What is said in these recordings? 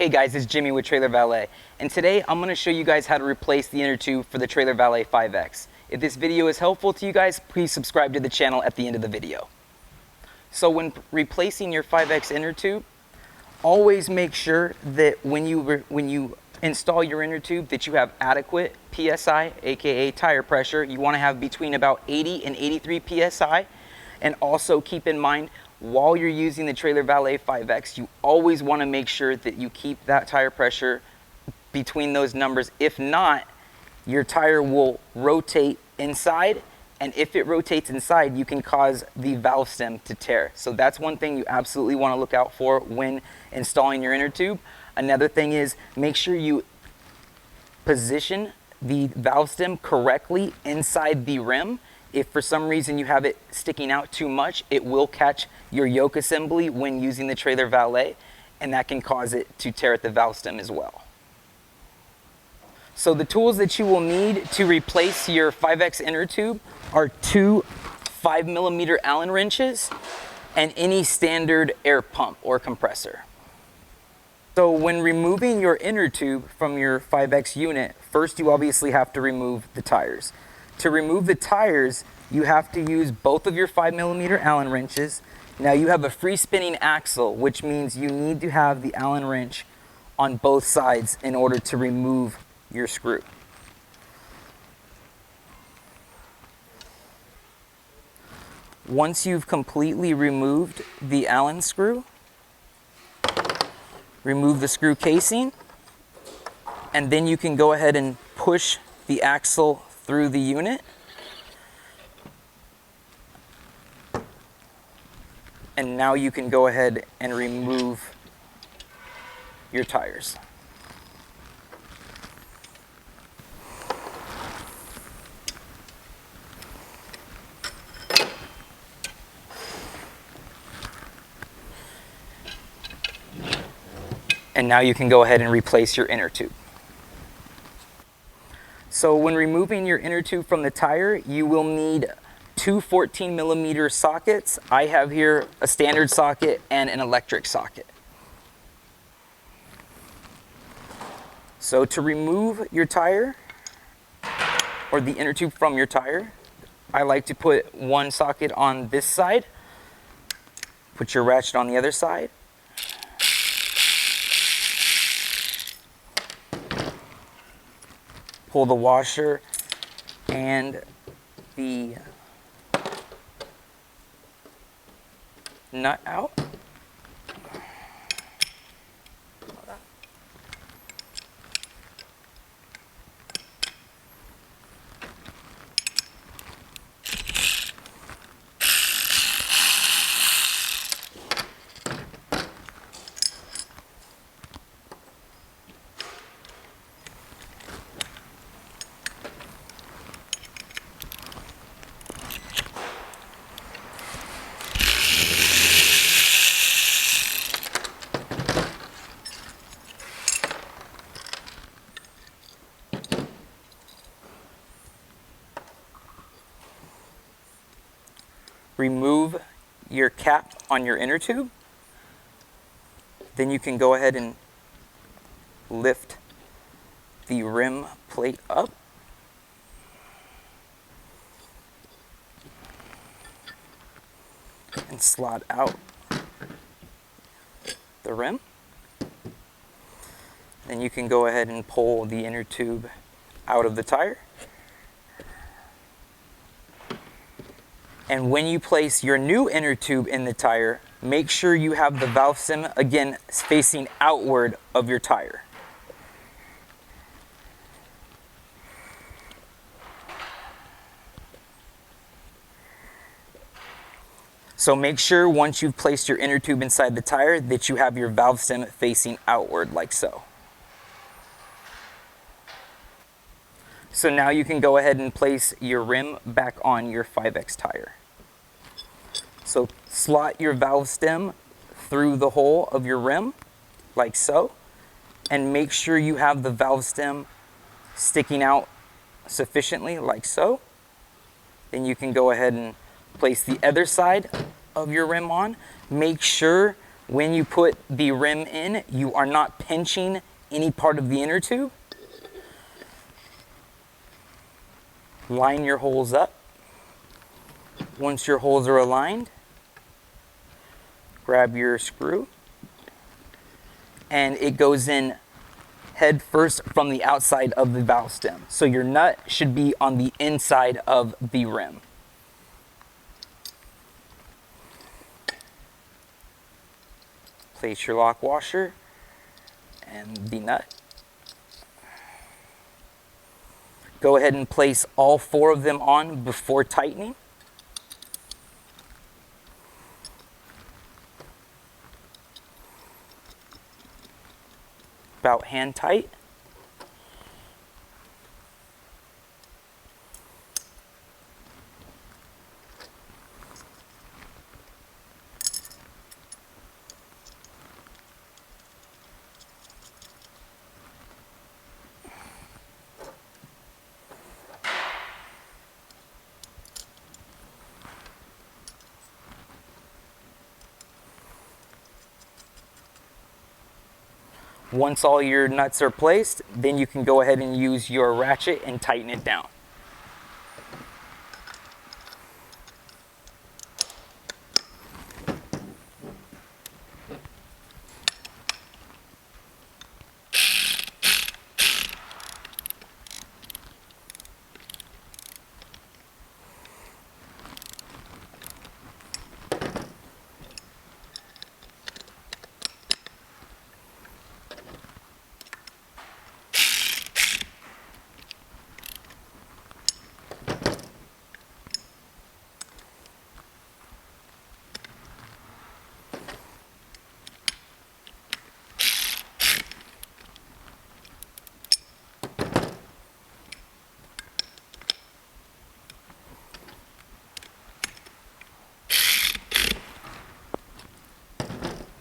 Hey guys, it's Jimmy with Trailer Valet, and today I'm going to show you guys how to replace the inner tube for the Trailer Valet 5X. If this video is helpful to you guys, please subscribe to the channel at the end of the video. So when replacing your 5X inner tube, always make sure that when you install your inner tube that you have adequate PSI, aka tire pressure. You want to have between about 80 and 83 PSI, and also keep in mind, while you're using the Trailer Valet 5X, you always want to make sure that you keep that tire pressure between those numbers. If not, your tire will rotate inside, and if it rotates inside, you can cause the valve stem to tear. So that's one thing you absolutely want to look out for when installing your inner tube. Another thing is, make sure you position the valve stem correctly inside the rim. If for some reason you have it sticking out too much, it will catch your yoke assembly when using the Trailer Valet, and that can cause it to tear at the valve stem as well. So the tools that you will need to replace your 5X inner tube are two 5mm Allen wrenches and any standard air pump or compressor. So when removing your inner tube from your 5X unit, first you obviously have to remove the tires. To remove the tires, you have to use both of your 5mm Allen wrenches. Now you have a free spinning axle, which means you need to have the Allen wrench on both sides in order to remove your screw. Once you've completely removed the Allen screw, remove the screw casing, and then you can go ahead and push the axle through the unit, and now you can go ahead and remove your tires. And now you can go ahead and replace your inner tube. So when removing your inner tube from the tire, you will need two 14mm sockets. I have here a standard socket and an electric socket. So to remove your tire, or the inner tube from your tire, I like to put one socket on this side, put your ratchet on the other side, pull the washer and the nut out. Remove your cap on your inner tube. Then you can go ahead and lift the rim plate up. And slide out the rim. Then you can go ahead and pull the inner tube out of the tire. And when you place your new inner tube in the tire, make sure you have the valve stem, again, facing outward of your tire. So make sure once you've placed your inner tube inside the tire that you have your valve stem facing outward like so. So now you can go ahead and place your rim back on your 5X tire. So slot your valve stem through the hole of your rim, like so, and make sure you have the valve stem sticking out sufficiently, like so. Then you can go ahead and place the other side of your rim on. Make sure When you put the rim in, you are not pinching any part of the inner tube. Line your holes up. Once your holes are aligned, grab your screw, and it goes in head first from the outside of the valve stem. So your nut should be on the inside of the rim. Place your lock washer and the nut. Go ahead and place all 4 of them on before tightening. About hand tight. Once all your nuts are placed, then you can go ahead and use your ratchet and tighten it down.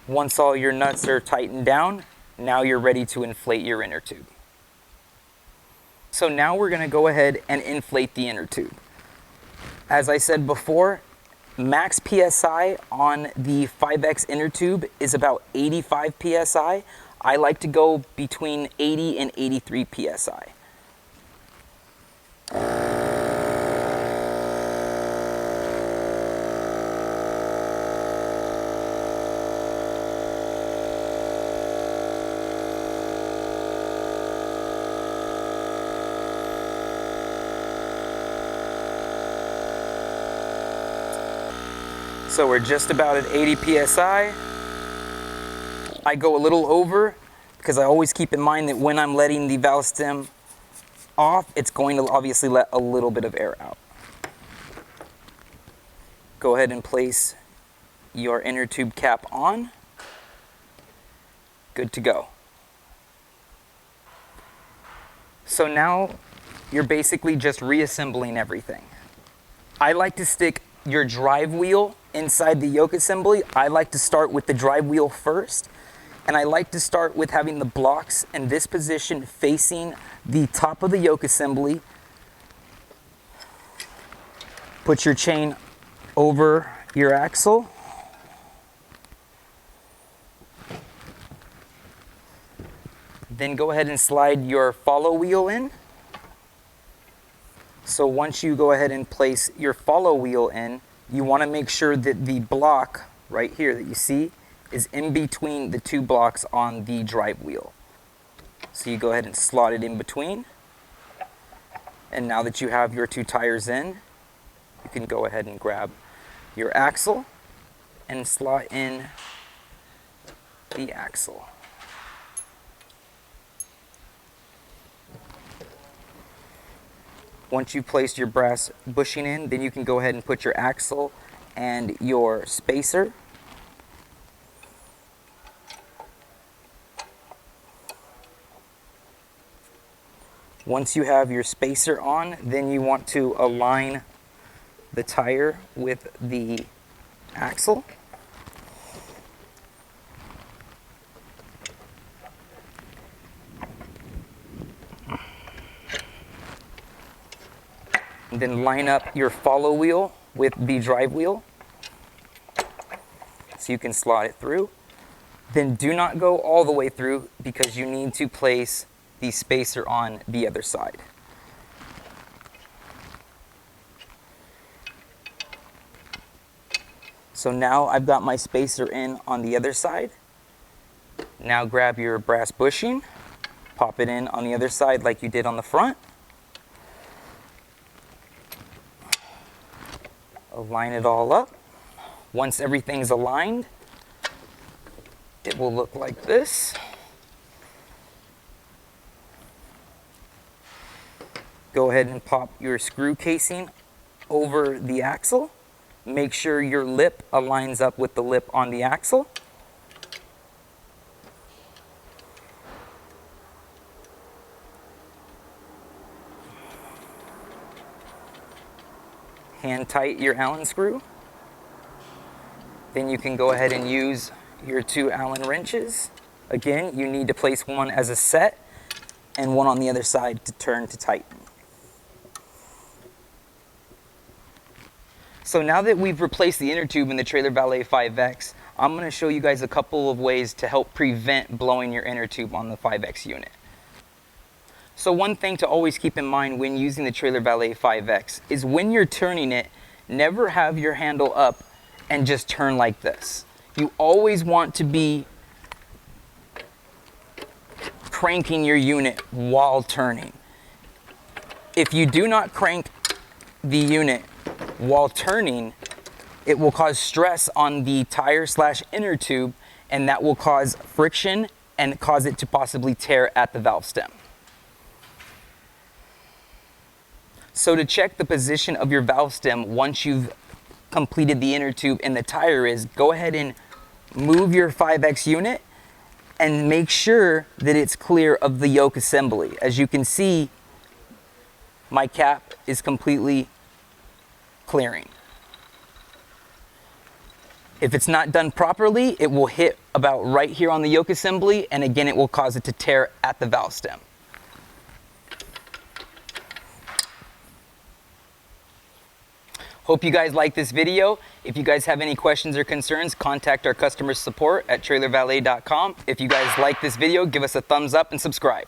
Once all your nuts are tightened down, now you're ready to inflate your inner tube. So now we're going to go ahead and inflate the inner tube. As I said before, max PSI on the 5X inner tube is about 85 PSI. I like to go between 80 and 83 PSI. So we're just about at 80 PSI. I go a little over because I always keep in mind that when I'm letting the valve stem off, it's going to obviously let a little bit of air out. Go ahead and place your inner tube cap on. Good to go. So now you're basically just reassembling everything. I like to stick your drive wheel inside the yoke assembly. I like to start with the drive wheel first, and I like to start with having the blocks in this position facing the top of the yoke assembly. Put your chain over your axle. Then go ahead and slide your follow wheel in. So once you go ahead and place your follow wheel in, you want to make sure that the block right here that you see is in between the 2 blocks on the drive wheel. So you go ahead and slot it in between. And now that you have your 2 tires in, you can go ahead and grab your axle and slot in the axle. Once you've placed your brass bushing in, then you can go ahead and put your axle and your spacer. Once you have your spacer on, then you want to align the tire with the axle. And then line up your follow wheel with the drive wheel so you can slot it through. Then do not go all the way through because you need to place the spacer on the other side. So now I've got my spacer in on the other side. Now grab your brass bushing, pop it in on the other side like you did on the front. Align it all up. Once everything's aligned, it will look like this. Go ahead and pop your screw casing over the axle. Make sure your lip aligns up with the lip on the axle. Hand tight your Allen screw. Then you can go ahead and use your 2 Allen wrenches. Again, you need to place one as a set and one on the other side to turn to tighten. So now that we've replaced the inner tube in the Trailer Valet 5X, I'm going to show you guys a couple of ways to help prevent blowing your inner tube on the 5X unit. So one thing to always keep in mind when using the Trailer Valet 5X is when you're turning it, never have your handle up and just turn like this. You always want to be cranking your unit while turning. If you do not crank the unit while turning, it will cause stress on the tire/inner tube, and that will cause friction and cause it to possibly tear at the valve stem. So to check the position of your valve stem once you've completed the inner tube and the tire is, go ahead and move your 5X unit and make sure that it's clear of the yoke assembly. As you can see, my cap is completely clearing. If it's not done properly, it will hit about right here on the yoke assembly, and again, it will cause it to tear at the valve stem. Hope you guys like this video. If you guys have any questions or concerns, contact our customer support at trailervalet.com. If you guys like this video, give us a thumbs up and subscribe.